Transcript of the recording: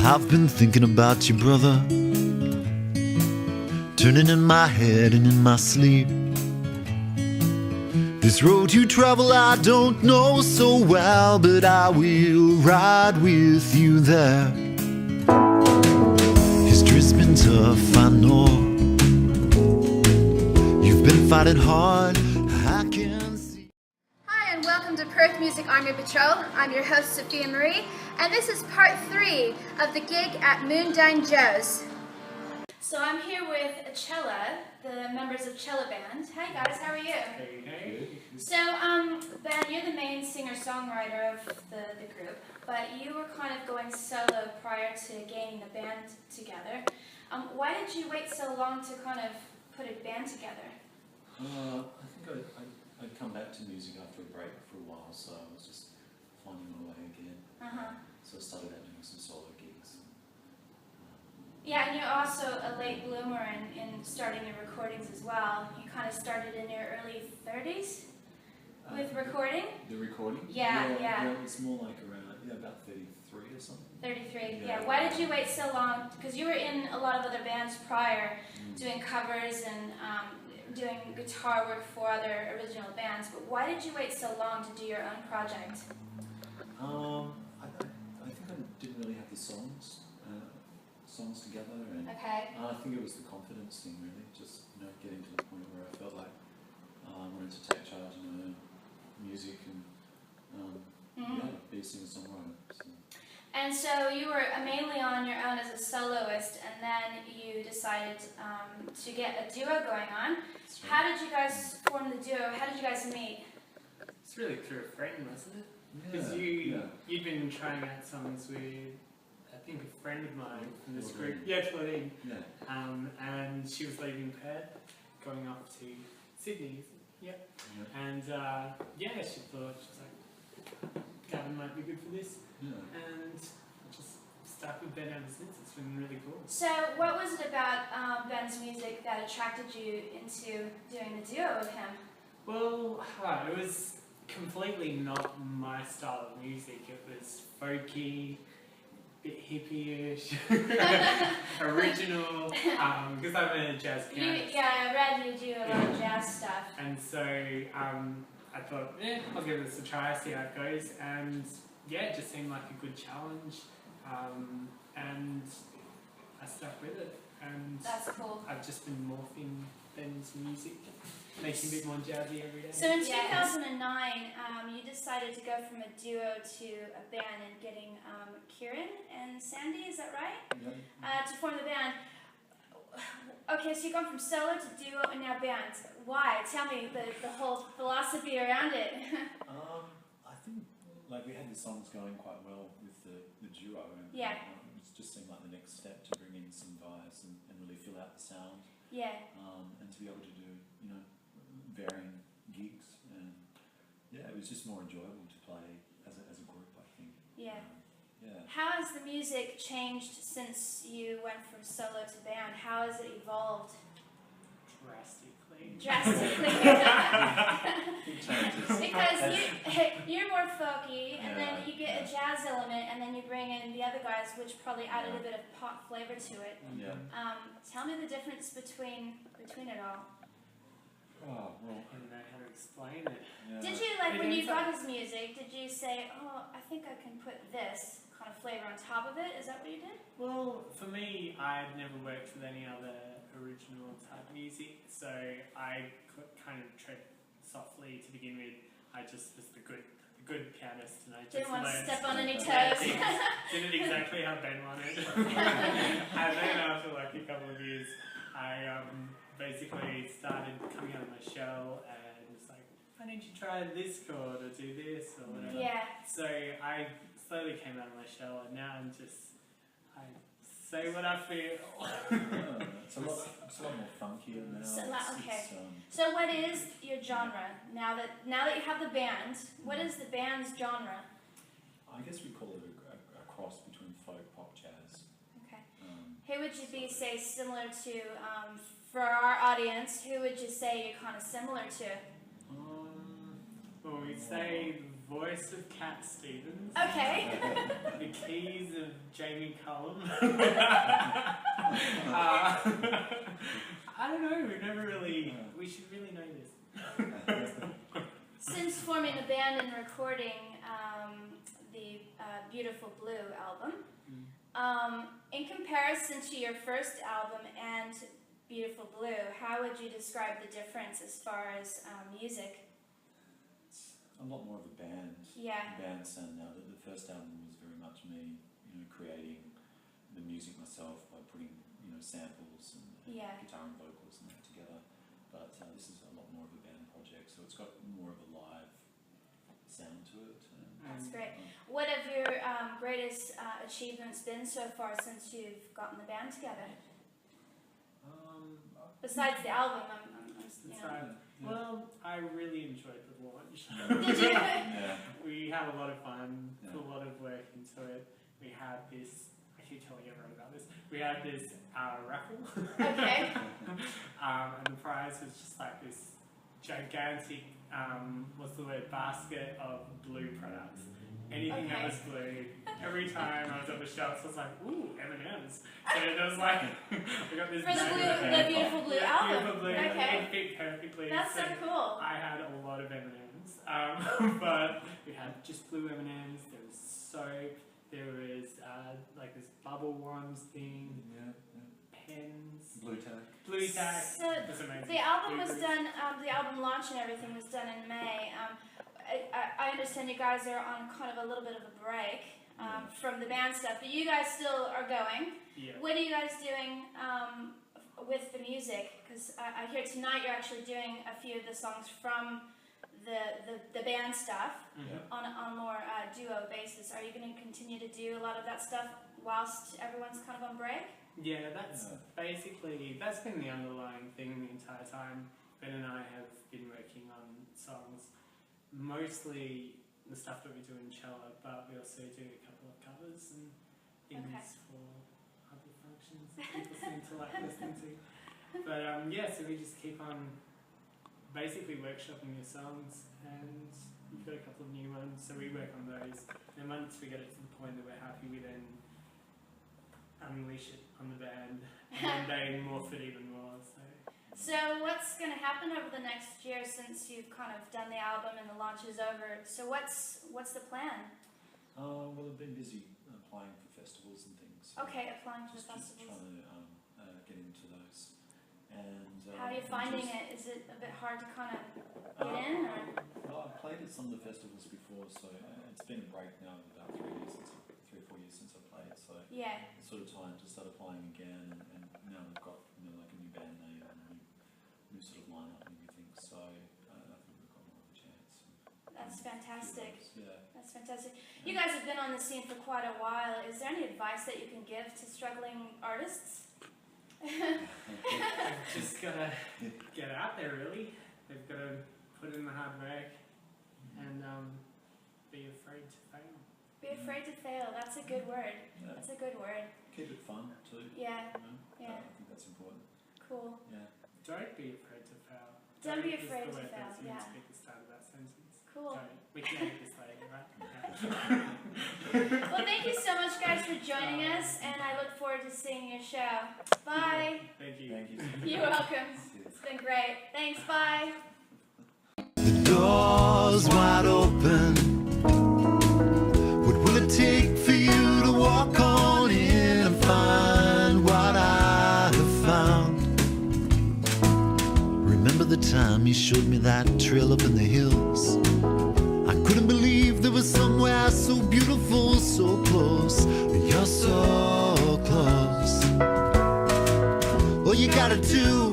I've been thinking about you, brother, turning in my head and in my sleep. This road you travel I don't know so well, but I will ride with you there. History's been tough, I know. You've been fighting hard, I can see. Hi and welcome to Perth Music Army Patrol. I'm your host Sophia Marie, and this is part 3 of the gig at Moondyne Joe's. So I'm here with Cela, the members of Cela band. Hi guys, how are you? Hey. So Ben, you're the main singer-songwriter of the group, but you were kind of going solo prior to gaining the band together. Why did you wait so long to kind of put a band together? I think I'd come back to music after a break for a while, so I was just finding my way again. So I started out doing some solo gigs. Yeah, and you're also a late bloomer in starting your recordings as well. You kind of started in your early 30s with recording? The recording? Yeah. It's more like around, about 33 or something. 33, yeah. Why did you wait so long? Because you were in a lot of other bands prior, doing covers and doing guitar work for other original bands, but why did you wait so long to do your own project? I think I didn't really have the songs together, and Okay. I think it was the confidence thing really, just getting to the point where I felt like I wanted to take charge in my own music and be a singer-songwriter. So. And so you were mainly on your own as a soloist, and then you decided to get a duo going on. Right. How did you guys form the duo? How did you guys meet? It's really through a friend, wasn't it? Yeah, Because you'd been trying out songs with, I think, a friend of mine from this group. Yeah, Claudine. Yeah. And she was leaving Perth, going off to Sydney. Yep. Yeah. And she thought, she's like, Gavin might be good for this. Yeah. And I just stuck with Ben ever since. It's been really cool. So what was it about Ben's music that attracted you into doing the duo with him? Well, it was completely not my style of music. It was folky, bit hippie-ish, original, because I'm a jazz pianist. I read you do a lot of jazz stuff. And so I thought, I'll give this a try, see how it goes. And it just seemed like a good challenge. And I stuck with it. And that's cool. I've just been morphing Ben's music, making a bit more jazzy every day. So in 2009, you decided to go from a duo to a band and getting Kiran and Sandy, is that right? Yeah. To form the band. Okay, so you've gone from solo to duo and now band. Why? Tell me the whole philosophy around it. I think we had the songs going quite well with the duo, and it just seemed like the next step to bring in some guys and really fill out the sound. Yeah. And to be able to do varying gigs, and it was just more enjoyable to play as a group, I think. Yeah. How has the music changed since you went from solo to band? How has it evolved? Drastically. Because you're more folky, and then you get a jazz element, and then you bring in the other guys, which probably added a bit of pop flavor to it. Yeah. Tell me the difference between it all. Oh, well, I don't know how to explain it. yeah. Did you, when you got his music, did you say, I think I can put this kind of flavor on top of it? Is that what you did? Well, for me, I'd never worked with any other original type music, so I kind of tread softly to begin with. I just was the good pianist, and I just didn't want to learned step on any toes. Did it exactly how Ben wanted. And then after like a couple of years, I basically started coming out of my shell and was like, why don't you try this chord or do this or whatever. Yeah. So I slowly came out of my shell, and now I say what I feel. It's a lot more funkier now. So what is your genre now that you have the band? What is the band's genre? I guess we call it a cross between folk, pop, jazz. Okay. Who would you be say similar to? For our audience, who would you say you're kind of similar to? Well, we say the voice of Cat Stevens. Okay. The keys of Jamie Cullum. I don't know, we've never really, we should really know this. Since forming the band and recording the Beautiful Blue album, in comparison to your first album and Beautiful Blue, how would you describe the difference as far as music? It's a lot more of a band. Yeah. Band sound now. The first album was very much me, creating the music myself by putting, samples and guitar and vocals and that together. But this is a lot more of a band project, so it's got more of a live sound to it. That's great. What have your greatest achievements been so far since you've gotten the band together? Besides the album, Well, I really enjoyed the launch. Did you? Yeah. We had a lot of fun, put a lot of work into it. We had this, I keep telling everyone about this, we had this raffle. Okay. And the prize was just like this gigantic, basket of blue products. Anything that was blue. Every time I was at the shops, I was like, ooh, M&M's. So it was like, we got this For the Beautiful Blue album. Beautiful Blue, Okay. it fit perfectly. That's so cool. I had a lot of M&M's, but we had just blue M&M's, there was soap, there was like this bubble ones thing, pens, Blue tack. blue tack. So It was amazing. the album was Blue done, the album launch and everything was done in May. I understand you guys are on kind of a little bit of a break from the band stuff, but you guys still are going. Yeah. What are you guys doing with the music? Because I hear tonight you're actually doing a few of the songs from the band stuff on a more duo basis. Are you going to continue to do a lot of that stuff whilst everyone's kind of on break? Yeah, that's basically, that's been the underlying thing the entire time. Ben and I have been working on songs, mostly the stuff that we do in Cela, but we also do a couple of covers and things for other functions that people seem to like listening to. But so we just keep on basically workshopping your songs, and we've got a couple of new ones, so we work on those. And once we get it to the point that we're happy, we then unleash it on the band, and then they morph it even more. So what's going to happen over the next year since you've kind of done the album and the launch is over? So what's the plan? Well, I've been busy applying for festivals and things. Okay, applying for Just festivals. trying to get into those. And How are you finding it? Is it a bit hard to kind of get in? Or? Well, I've played at some of the festivals before, so it's been a break now of about 3 or 4 years since I played. So Yeah. it's sort of time to start applying again, and now we've got like a new band name and a new sort of lineup and everything. So I think we've got more of a chance. That's fantastic. Yeah. That's fantastic. You guys have been on the scene for quite a while. Is there any advice that you can give to struggling artists? Just gotta get out there, really. They've got to put in the hard work and be afraid to fail. Be afraid to fail. That's a good word. Yeah. That's a good word. Keep it fun too. Yeah. You know? Yeah. I think that's important. Cool. Yeah. Don't be afraid to fail. Don't be is afraid the to word fail, that's meant yeah. to be at the start of that sentence. Cool. Don't. We can edit this later, right? Well, thank you so much, guys, for joining us, and I look forward to seeing your show. Bye. Thank you. Thank you. You're welcome. It's been great. Thanks. Bye. The door's wide open. What will it take for you to walk on in and find what I have found? Remember the time you showed me that trail up in the hills? I couldn't believe there was somewhere so beautiful, so close. You're so close. All you gotta do